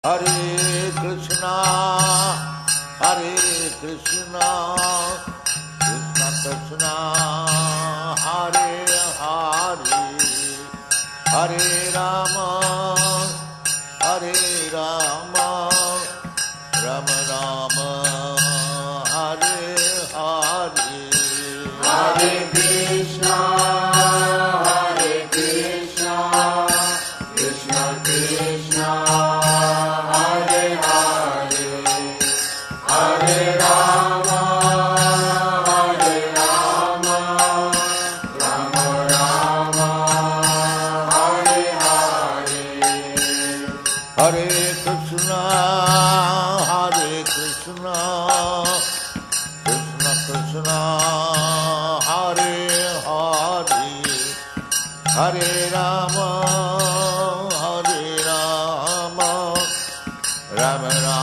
Hare Krishna, Hare Krishna, Krishna Krishna, Hare Hare, Hare Rama, Hare Rama, Rama Rama, Hare Hare, Hare Krishna, Hare Krishna, Krishna Krishna, Hare Hare, Hare Rama, Hare Rama, Rama Rama, Hare Hare. Hare Krishna, Hare Krishna, Krishna Krishna, Hare Hare, Hare Rama, Hare Rama, Rama Rama.